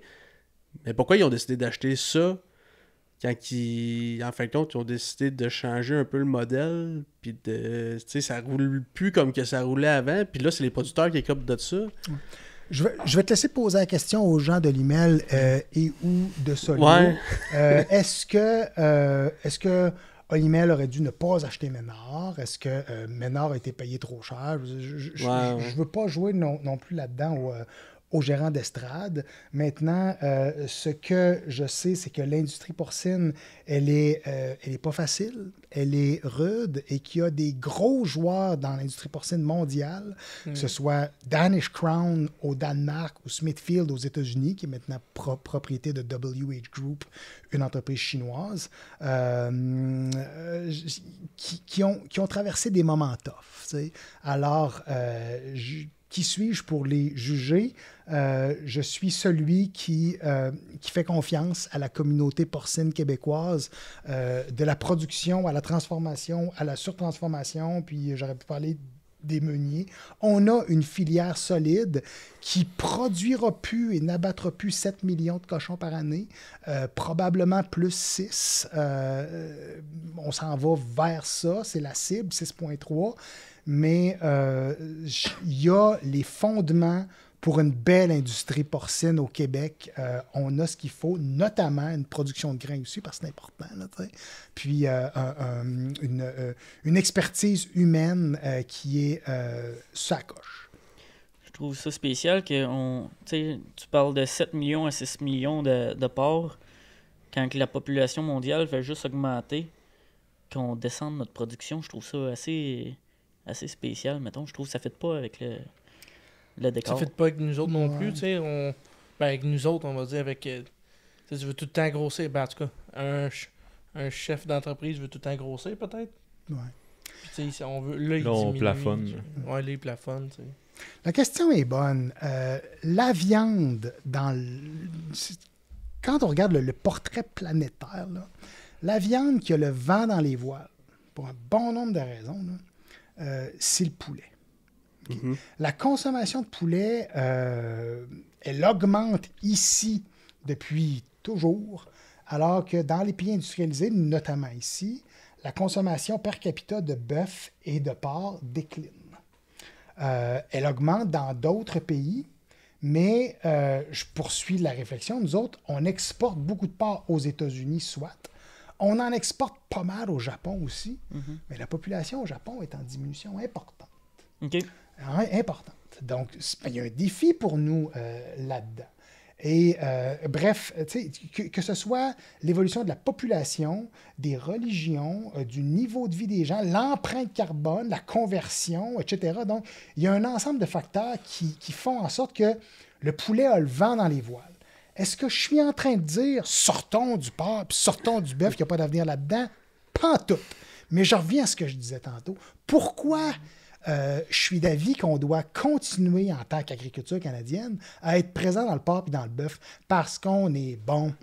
Mais pourquoi ils ont décidé d'acheter ça quand en fin de compte, ils ont décidé de changer un peu le modèle, puis tu sais, ça roule plus comme que ça roulait avant, puis là, c'est les producteurs qui écopent de ça. Je vais te laisser poser la question aux gens de l'email et ou de Solo. Ouais. Est-ce que Olimel aurait dû ne pas acheter Ménard? Est-ce que Ménard a été payé trop cher? Je ne veux pas jouer non plus là-dedans au gérant d'estrade. Maintenant, ce que je sais, c'est que l'industrie porcine, elle est pas facile, elle est rude et qu'il y a des gros joueurs dans l'industrie porcine mondiale, que ce soit Danish Crown au Danemark ou Smithfield aux États-Unis, qui est maintenant propriété de WH Group, une entreprise chinoise, qui ont traversé des moments tough. T'sais. Alors, qui suis-je pour les juger? Je suis celui qui fait confiance à la communauté porcine québécoise, de la production à la transformation, à la surtransformation, puis j'aurais pu parler des meuniers. On a une filière solide qui produira plus et n'abattra plus 7 millions de cochons par année, probablement plus 6. On s'en va vers ça, c'est la cible, 6,3. Mais il y a les fondements pour une belle industrie porcine au Québec. On a ce qu'il faut, notamment une production de grains aussi, parce que c'est important. Là, puis une expertise humaine qui est sa coche. Je trouve ça spécial que tu parles de 7 millions à 6 millions de porcs, quand la population mondiale fait juste augmenter, qu'on descende notre production. Je trouve ça assez spécial, mettons. Je trouve que ça ne fit pas avec le décor. Ça ne fit pas avec nous autres non plus, tu sais. Avec nous autres, on va dire, avec... tu veux tout le temps grossir. Ben, en tout cas, un chef d'entreprise veut tout le temps grossir, peut-être. Ouais. Puis, tu sais, si on veut... Là, il on diminue. plafonne. Ouais, là, il plafonne, tu sais. La question est bonne. La viande, quand on regarde le portrait planétaire, là, la viande qui a le vent dans les voiles, pour un bon nombre de raisons, là, c'est le poulet. Okay? Mm-hmm. La consommation de poulet, elle augmente ici depuis toujours, alors que dans les pays industrialisés, notamment ici, la consommation per capita de bœuf et de porc décline. Elle augmente dans d'autres pays, mais je poursuis la réflexion. Nous autres, on exporte beaucoup de porc aux États-Unis, soit. On en exporte pas mal au Japon aussi, Mhm. mais la population au Japon est en diminution importante. OK. Importante. Donc, il y a un défi pour nous là-dedans. Et bref, tu sais, que ce soit l'évolution de la population, des religions, du niveau de vie des gens, l'empreinte carbone, la conversion, etc. Donc, il y a un ensemble de facteurs qui font en sorte que le poulet a le vent dans les voiles. Est-ce que je suis en train de dire sortons du porc, puis sortons du bœuf, qu'il n'y a pas d'avenir là-dedans? Pas en tout. Mais je reviens à ce que je disais tantôt. Pourquoi je suis d'avis qu'on doit continuer en tant qu'agriculture canadienne à être présent dans le porc et dans le bœuf parce qu'on est bon.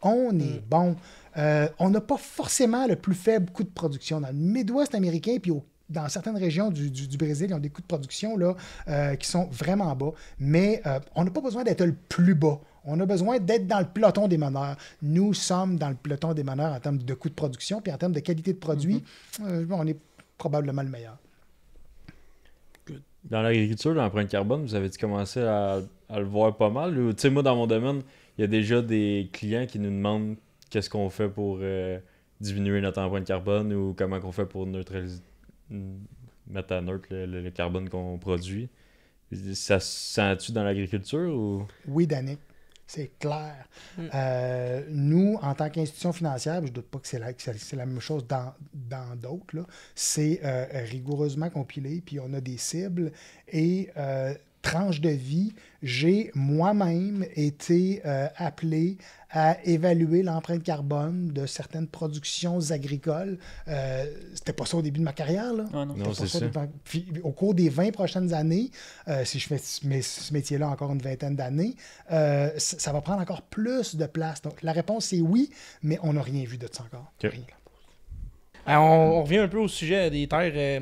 On est bon. On n'a pas forcément le plus faible coût de production. Dans le Midwest américain, puis dans certaines régions du Brésil, ils ont des coûts de production là, qui sont vraiment bas. Mais on n'a pas besoin d'être le plus bas. On a besoin d'être dans le peloton des meneurs. Nous sommes dans le peloton des meneurs en termes de coût de production, puis en termes de qualité de produit, on est probablement le meilleur. Dans l'agriculture, l'empreinte carbone, vous avez commencé à le voir pas mal? Tu sais, moi, dans mon domaine, il y a déjà des clients qui nous demandent qu'est-ce qu'on fait pour diminuer notre empreinte carbone ou comment qu'on fait pour neutraliser, mettre à neutre le carbone qu'on produit. Ça se sent-tu dans l'agriculture ou... Oui, Danick. C'est clair. Nous, en tant qu'institution financière, je ne doute pas que c'est la même chose dans d'autres, là, c'est rigoureusement compilé, puis on a des cibles et tranche de vie, j'ai moi-même été appelé à évaluer l'empreinte carbone de certaines productions agricoles. C'était pas ça au début de ma carrière, là. Ah, non. Non, c'est ça. Puis, au cours des 20 prochaines années, si je fais ce métier-là encore une vingtaine d'années, ça va prendre encore plus de place. Donc, la réponse, c'est oui, mais on n'a rien vu de ça encore. Ok. Rien. On revient un peu au sujet des terres.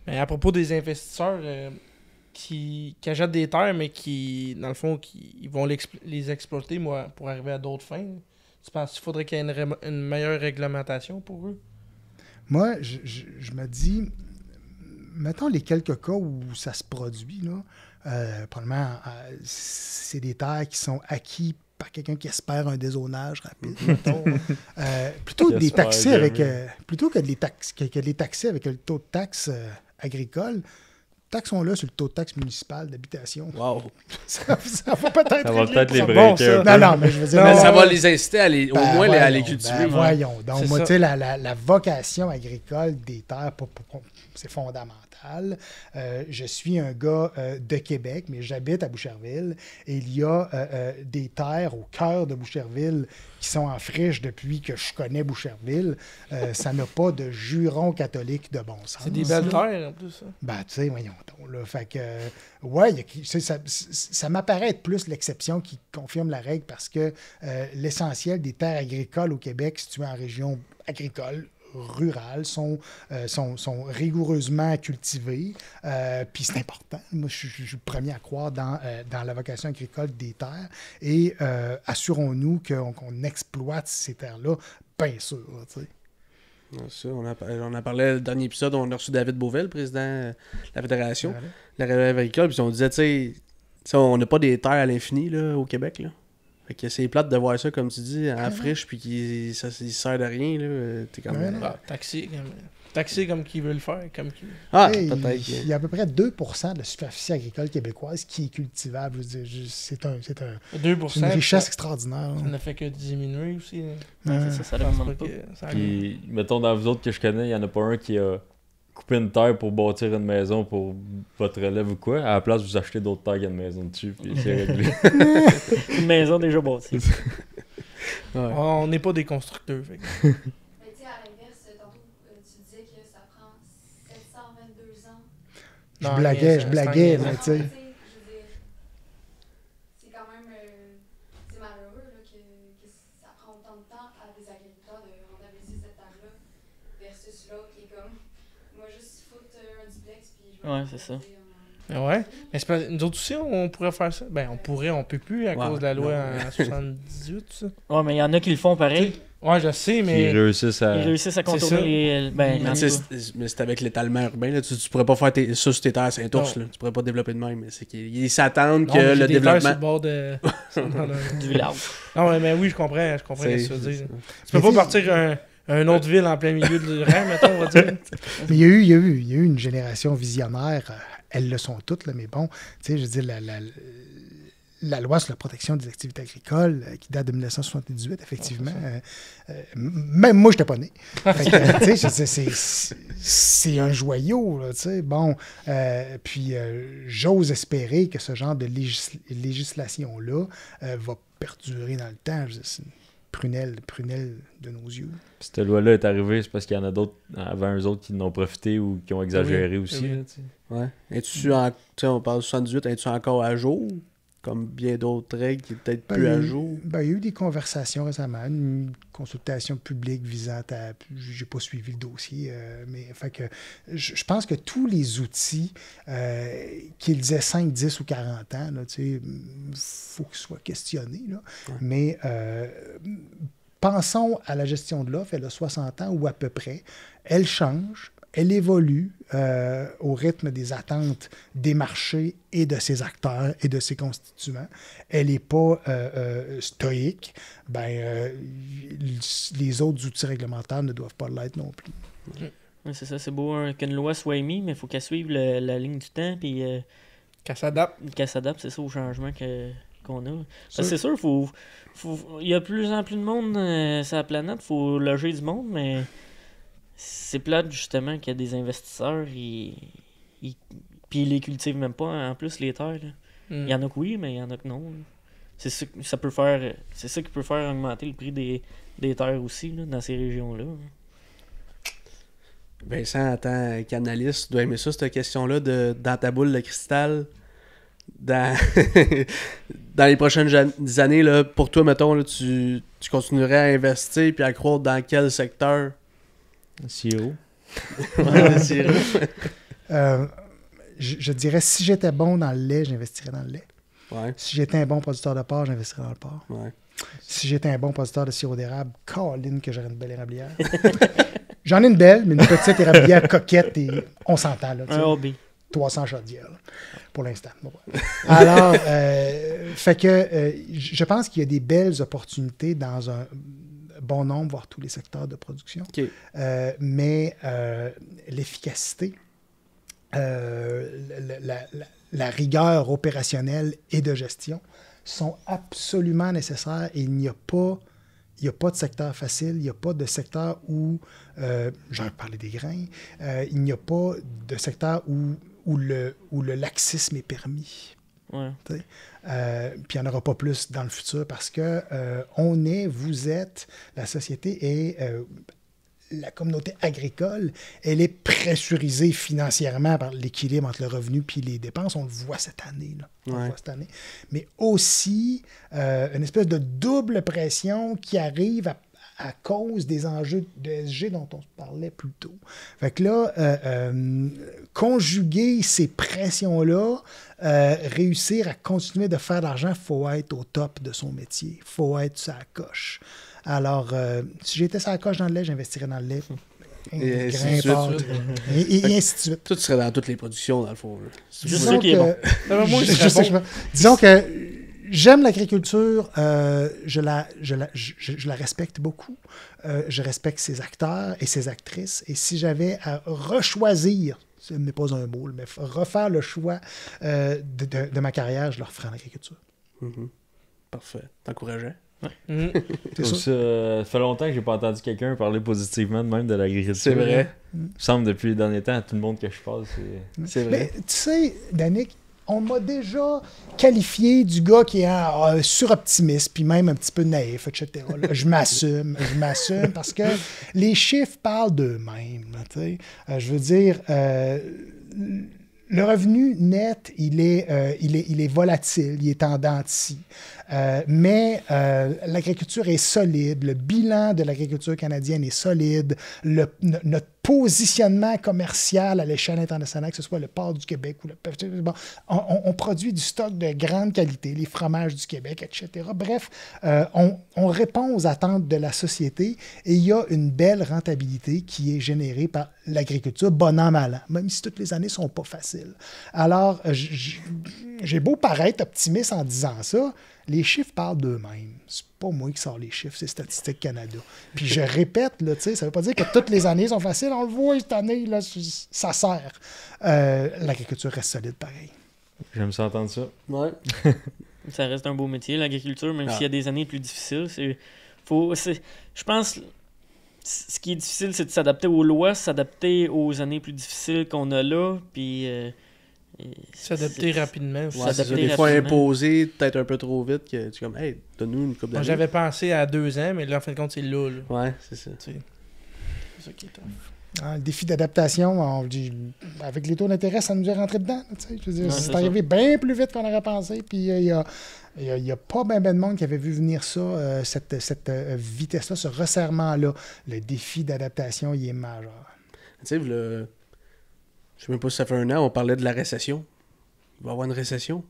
À propos des investisseurs qui achètent des terres, mais qui, dans le fond, ils vont les exploiter pour arriver à d'autres fins. Tu penses qu'il faudrait qu'il y ait une meilleure réglementation pour eux? Moi, je me dis, mettons les quelques cas où ça se produit, là, probablement, c'est des terres qui sont acquis par quelqu'un qui espère un dézonage rapide, mettons. Plutôt que de les taxer avec plutôt que de les taxer avec le taux de taxe agricole, taxons-le sur le taux de taxe municipale d'habitation. Wow. Ça va peut-être Ça va régler peut-être les ça. breaker. Bon, ça. Non, mais je veux dire... Mais non, ça va les inciter à au moins à voyons, les cultiver. voyons. Donc, C'est moi, ça. tu sais, la vocation agricole des terres, c'est fondamental. Je suis un gars de Québec, mais j'habite à Boucherville. Et il y a des terres au cœur de Boucherville qui sont en friche depuis que je connais Boucherville. Ça n'a pas de juron catholique de bon sens. C'est des belles terres, en plus. Ça. Ben, tu sais, voyons donc, là. Fait que, ouais, ça m'apparaît être plus l'exception qui confirme la règle parce que l'essentiel des terres agricoles au Québec, situées en région agricole, rurales, sont rigoureusement cultivées. Puis c'est important. Moi, je suis le premier à croire dans la vocation agricole des terres. Et assurons-nous qu'on exploite ces terres-là, bien sûr, tu sais. Ça, on en parlait le dernier épisode, on a reçu David Beauvais, le président de la Fédération, la relève agricole, puis on disait, tu sais, on n'a pas des terres à l'infini là, au Québec. Là. Fait que c'est plate de voir ça, comme tu dis, en friche, puis qu'il sert de rien. Là. T'es quand même... Taxer comme qu'ils veulent le faire. Hey, peut-être. Il y a à peu près 2% de la superficie agricole québécoise qui est cultivable. Je veux dire, c'est 2%, une richesse extraordinaire. Ça ne fait que diminuer aussi. Ça ne demande pas. Puis, mettons, dans vous autres que je connais, il n'y en a pas un qui a coupé une terre pour bâtir une maison pour votre relève ou quoi. À la place, vous achetez d'autres terres, il y a une maison dessus, puis c'est réglé. Une maison déjà bâtie. Ouais. On n'est pas des constructeurs. Fait. Mais tu sais, à l'inverse, tantôt, tu disais que ça prend 722 ans. Je blaguais, mais tu sais. Je veux dire, c'est quand même c'est malheureux là, que ça prend autant de temps à des agriculteurs de rentabiliser cette terre-là versus l'autre qui est comme moi juste foutre un duplex puis je vais Ouais, c'est ça. Ouais. Mais c'est pas, nous autres aussi, on pourrait faire ça. Ben, on peut plus à cause de la loi en 78, ça. Ouais, mais il y en a qui le font pareil. Ouais, je sais, Ils mais. réussissent à... Ils réussissent à C'est ça. contourner les. Ben, Mais c'est avec l'étalement urbain. Là. Tu pourrais pas faire ça sur tes terres Saint-Ours. Tu pourrais pas développer de même. Mais c'est qu'ils s'attendent Non, que mais j'ai le des terres sur développement... le bord de. du village. Non, mais oui, je comprends ce que tu veux dire. C'est Tu peux pas Mais partir une autre ville en plein milieu du rang, mettons, on va dire. Mais il y a eu une génération visionnaire. Elles le sont toutes, là, mais bon, tu sais, je veux dire, la loi sur la protection des activités agricoles, qui date de 1978, effectivement, même moi, je n'étais pas né. Fait que, tu sais, c'est un joyau, là, tu sais. Bon, puis j'ose espérer que ce genre de législation-là va perdurer dans le temps. Je veux dire, c'est une prunelle de nos yeux. Cette loi-là est arrivée, c'est parce qu'il y en a d'autres avant eux autres qui n'ont profité ou qui ont exagéré aussi. oui. Là, tu sais. Ouais. Es-tu en... Tu sais, on parle de 78, es-tu encore à jour? Comme bien d'autres règles qui sont peut-être plus à jour. Il y a eu des conversations récemment, une consultation publique visant à... J'ai pas suivi le dossier, mais fait que je pense que tous les outils qu'ils disaient 5, 10 ou 40 ans, il faut qu'ils soient questionnés. Là. Ouais. Mais pensons à la gestion de l'offre, elle a 60 ans ou à peu près. Elle change. Elle évolue au rythme des attentes des marchés et de ses acteurs et de ses constituants. Elle n'est pas stoïque. Les autres outils réglementaires ne doivent pas l'être non plus. Ouais, c'est ça, c'est beau qu'une loi soit émise, mais il faut qu'elle suive la ligne du temps puis Qu'elle s'adapte. qu'elle s'adapte, c'est ça, aux changements qu'on a. Parce que c'est sûr, il y a de plus en plus de monde sur la planète, il faut loger du monde, mais c'est plate justement qu'il y a des investisseurs puis ils les cultivent même pas en plus les terres. Là. Il y en a que oui, mais il y en a que non. Là. C'est ça qui peut faire augmenter le prix des terres aussi là, dans ces régions-là. Vincent, en tant qu'analyste, tu dois aimer ça, cette question-là, dans ta boule de cristal, dans les prochaines années, là, pour toi, mettons, là, tu continuerais à investir puis à croire dans quel secteur? CEO. Ouais, sirop. Je dirais, si j'étais bon dans le lait, j'investirais dans le lait. Ouais, Si j'étais un bon producteur de porc, j'investirais dans le porc. ouais. Si j'étais un bon producteur de sirop d'érable, Caroline que j'aurais une belle érablière. J'en ai une belle, mais une petite érablière coquette et on s'entend. Là, tu sais. Un hobby. 300 chaudières, là, pour l'instant. Bon, ouais. Alors, fait que je pense qu'il y a des belles opportunités dans un bon nombre, voire tous les secteurs de production. OK. Mais l'efficacité, la rigueur opérationnelle et de gestion sont absolument nécessaires et il n'y a pas de secteur facile, il n'y a pas de secteur où, j'en parlais des grains, il n'y a pas de secteur où le laxisme est permis. Ouais. Puis il n'y en aura pas plus dans le futur parce que vous êtes, la société est, la communauté agricole, elle est pressurisée financièrement par l'équilibre entre le revenu et les dépenses. On le voit cette année. Là. On le voit cette année. Mais aussi une espèce de double pression qui arrive à cause des enjeux de ESG dont on parlait plus tôt. Fait que là, conjuguer ces pressions-là, réussir à continuer de faire de l'argent, il faut être au top de son métier. Il faut être sur la coche. Alors, si j'étais sur la coche dans le lait, j'investirais dans le lait. Et ainsi de Grain, pâte, et ainsi de suite. Toi, tu serais dans toutes les productions, dans le fond. Là. Juste ça qui est bon. Moi, je sais que disons que j'aime l'agriculture, je la respecte beaucoup. Je respecte ses acteurs et ses actrices. Et si j'avais à rechoisir, ce n'est pas un mot, mais refaire le choix de ma carrière, je le referais en agriculture. Mm-hmm. Parfait. T'encourageais? C'est Comme ça. ça fait longtemps que j'ai pas entendu quelqu'un parler positivement de même de l'agriculture. C'est vrai. Il me semble depuis les derniers temps, à tout le monde que je parle, C'est Mais vrai. tu sais, Danick, on m'a déjà qualifié du gars qui est un suroptimiste, puis même un petit peu naïf, etc. Là, je m'assume parce que les chiffres parlent d'eux-mêmes. Là, tu sais. Je veux dire, le revenu net, il est volatile, il est en dents de scie. Mais l'agriculture est solide, le bilan de l'agriculture canadienne est solide, notre positionnement commercial à l'échelle internationale, que ce soit le port du Québec ou bon, on produit du stock de grande qualité, les fromages du Québec, etc. Bref, on répond aux attentes de la société et il y a une belle rentabilité qui est générée par l'agriculture, bon an, mal an, même si toutes les années ne sont pas faciles. Alors, j'ai beau paraître optimiste en disant ça, les chiffres parlent d'eux-mêmes. C'est pas moi qui sors les chiffres, c'est Statistique Canada. Puis je répète, là, ça veut pas dire que toutes les années sont faciles. On le voit cette année, là, ça sert. L'agriculture reste solide pareil. J'aime ça entendre ça. Ouais. Ça reste un beau métier, l'agriculture, même s'il y a des années plus difficiles. Je pense ce qui est difficile, c'est de s'adapter aux lois, s'adapter aux années plus difficiles qu'on a là, puis S'adapter rapidement aussi. Ouais, c'est ça. Des fois imposé peut-être un peu trop vite que tu es comme hey, donne-nous une coupe d'années. J'avais pensé à 2 ans, mais là, en fin de compte, c'est là. Ouais, c'est ça. C'est ça qui est tough. Le défi d'adaptation, avec les taux d'intérêt, ça nous est rentré dedans. Je veux dire, c'est arrivé bien plus vite qu'on aurait pensé. Puis il n'y a pas bien de monde qui avait vu venir ça, cette vitesse-là, ce resserrement-là. Le défi d'adaptation, il est majeur. Tu sais, je sais même pas si ça fait 1 an, on parlait de la récession. Il va y avoir une récession.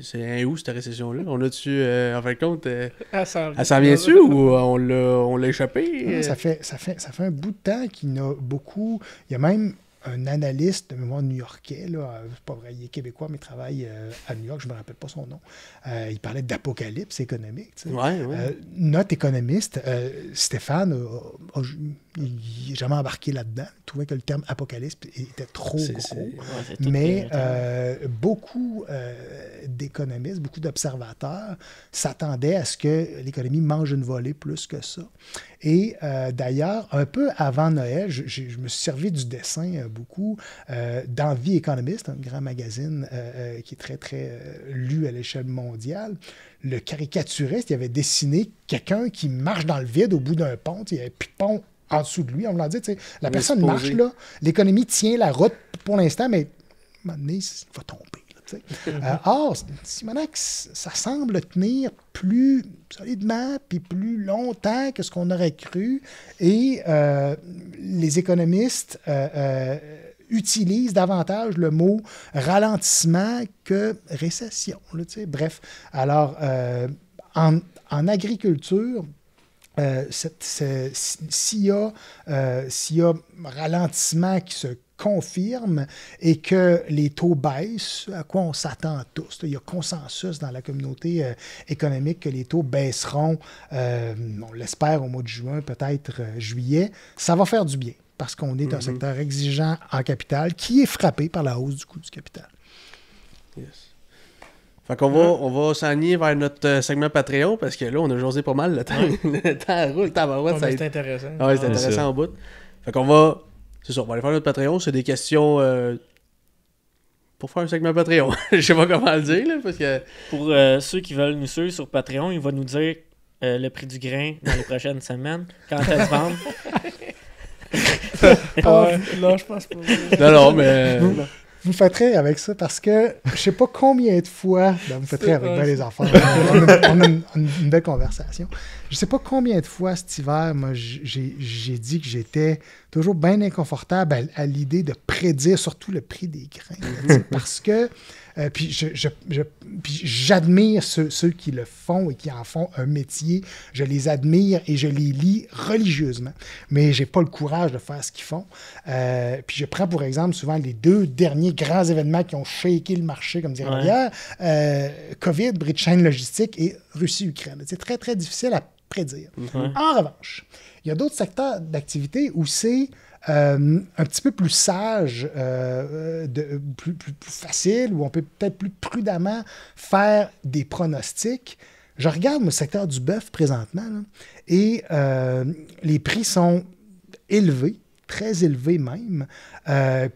C'est où cette récession-là? On a-tu, en fin de compte, elle s'en vient-tu ou on l'a échappé? Non, ça fait un bout de temps qu'il y en a beaucoup. Il y a même un analyste de mémoire new-yorkais, là, c'est pas vrai, il est québécois, mais il travaille à New York, je me rappelle pas son nom. Il parlait d'apocalypse économique. Ouais. Notre économiste, Stéphane, il n'a jamais embarqué là-dedans. Il trouvait que le terme apocalypse était trop gros. Mais beaucoup d'économistes, beaucoup d'observateurs s'attendaient à ce que l'économie mange une volée plus que ça. Et d'ailleurs, un peu avant Noël, je me suis servi du dessin beaucoup dans Vie économiste, un grand magazine qui est très, très lu à l'échelle mondiale. Le caricaturiste, il avait dessiné quelqu'un qui marche dans le vide au bout d'un pont. Il n'y avait plus de pont en dessous de lui. On l'a dit, la personne marche là, l'économie tient la route pour l'instant, mais à un moment donné, il va tomber. Or, Simonac, ça semble tenir plus solidement puis plus longtemps que ce qu'on aurait cru. Et les économistes utilisent davantage le mot ralentissement que récession. Là, bref, alors, en agriculture, s'il y a ralentissement qui se confirme et que les taux baissent, à quoi on s'attend tous. Il y a consensus dans la communauté économique que les taux baisseront, on l'espère au mois de juin, peut-être juillet. Ça va faire du bien parce qu'on est un secteur exigeant en capital qui est frappé par la hausse du coût du capital. Yes. Fait qu'on va s'enligner vers notre segment Patreon parce que là, on a jasé pas mal le temps. Le temps roule, c'est intéressant. Ah ouais, c'est intéressant en bout. Fait qu'on va... C'est ça, on va aller faire notre Patreon. C'est des questions pour faire un segment Patreon. Je sais pas comment le dire, là, parce que... Pour ceux qui veulent nous suivre sur Patreon, il va nous dire le prix du grain dans les prochaines semaines, quand elles se vendent. Non, je pense pas. Non, mais... Vous me faites rire avec ça parce que je sais pas combien de fois... vous me faites rire avec bien les enfants. On a une belle conversation. Je sais pas combien de fois cet hiver, moi, j'ai dit que j'étais toujours bien inconfortable à l'idée de prédire surtout le prix des grains. Parce que... puis j'admire ceux qui le font et qui en font un métier. Je les admire et je les lis religieusement. Mais j'ai pas le courage de faire ce qu'ils font. Puis je prends pour exemple souvent les 2 derniers grands événements qui ont shaké le marché, comme dirait hier. COVID, bris de chaîne logistique et Russie-Ukraine. C'est très, très difficile à prédire. En revanche, il y a d'autres secteurs d'activité où c'est un petit peu plus sage, plus facile, où on peut peut-être plus prudemment faire des pronostics. Je regarde le secteur du bœuf présentement, là, et les prix sont élevés, très élevés même,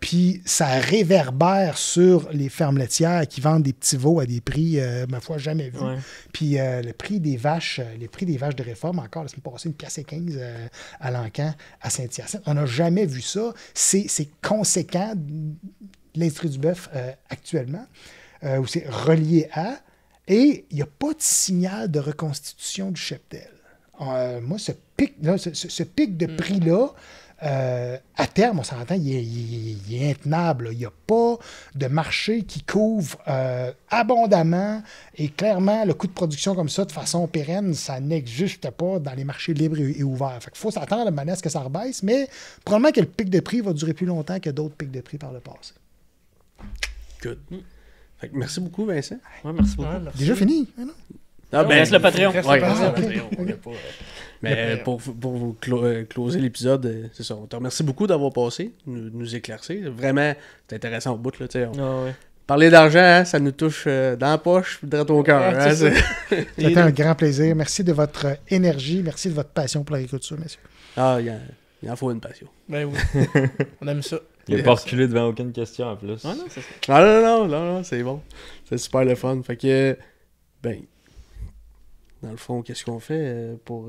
puis ça réverbère sur les fermes laitières qui vendent des petits veaux à des prix, ma foi, jamais vus. Ouais. Puis le prix des vaches, de réforme, encore la semaine passée, 1,15 $ à l'encan, à Saint-Hyacinthe. On n'a jamais vu ça. C'est conséquent de l'industrie du bœuf actuellement, où c'est relié à, et il n'y a pas de signal de reconstitution du cheptel. Moi, ce pic de prix-là, à terme, on s'entend, il est intenable. Il n'y a pas de marché qui couvre abondamment et clairement le coût de production comme ça, de façon pérenne, ça n'existe pas dans les marchés libres et ouverts. Fait qu'il faut s'attendre à ce que ça rebaisse, mais probablement que le pic de prix va durer plus longtemps que d'autres pics de prix par le passé. Good. Fait que merci beaucoup, Vincent. Ouais, merci beaucoup. Ouais, merci. Déjà fini? Hein, non? Ah, Reste le Patreon. Reste Ouais, le Patreon. reste le Patreon. On l'a pas, mais pour vous closer l'épisode, c'est ça. On te remercie beaucoup d'avoir passé, nous éclaircir. Vraiment, c'est intéressant au bout. Là, Ah ouais. Parler d'argent, hein, ça nous touche dans la poche, direct au cœur. Ouais, Hein, c'est C'était un grand plaisir. Merci de votre énergie. Merci de votre passion pour l'agriculture, messieurs. Ah, il en faut une passion. Ben oui. On aime ça. Il n'est pas reculé devant aucune question en plus. Ouais, non, c'est ça. Non, c'est bon. C'est super le fun. Fait que, ben, dans le fond, qu'est-ce qu'on fait pour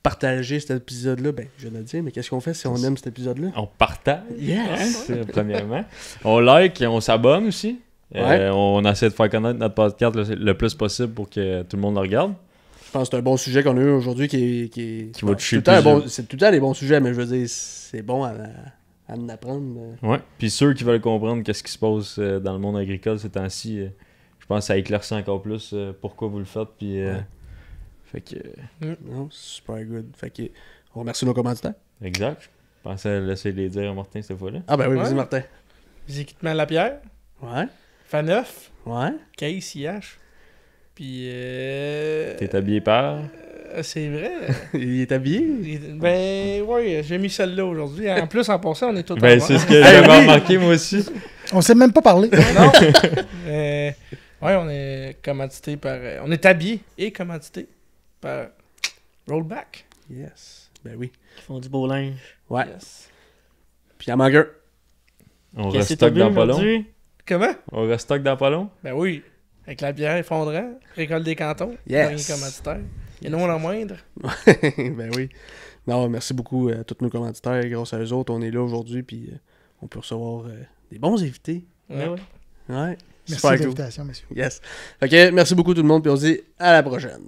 partager cet épisode-là? Ben, je viens de le dire, mais qu'est-ce qu'on fait si on aime cet épisode-là? On partage, Yes! premièrement. On like et on s'abonne aussi. Ouais. On essaie de faire connaître notre podcast le plus possible pour que tout le monde le regarde. Je pense que c'est un bon sujet qu'on a eu aujourd'hui qui va toucher tout le temps plusieurs. c'est tout le temps des bons sujets, mais je veux dire, c'est bon à en apprendre. Ouais. Puis ceux qui veulent comprendre qu'est-ce qui se passe dans le monde agricole ces temps-ci, je pense que ça éclaircit encore plus pourquoi vous le faites. Puis, fait que... Non, c'est super good. Fait que, on remercie nos commanditaires. Exact. Je pensais laisser les dire à Martin cette fois-là. Ah ben oui, Ouais. vas-y Martin. Les équipements Lapierre, Ouais, Faneuf, ouais. Case IH. Puis. T'es habillé par... C'est vrai. Il est habillé? Ben, ouais, j'ai mis celle-là aujourd'hui. En plus, en passant, on est tous Ben, en c'est vert. ce que j'avais remarqué moi aussi. On ne s'est même pas parlé. Non. Ouais, on est commandité par. On est habillé et commandité par Rollback. Yes. Ben oui. Ils font du beau linge. Ouais. Yes. Puis hamburger. On Qu'est-ce que t'as restock bu dans pas long. aujourd'hui? Comment? On restock dans pas long. Ben oui. Avec la bière effondrant, Récolte des cantons, Yes. dernier commanditaire. Et non la moindre. Ben oui. Non, merci beaucoup à tous nos commanditaires. Grâce à eux autres, on est là aujourd'hui, puis on peut recevoir des bons invités. Ouais. Ouais. Ouais. Merci Super de cool. l'invitation, messieurs. Yes. Fait que merci beaucoup tout le monde, puis on se dit à la prochaine.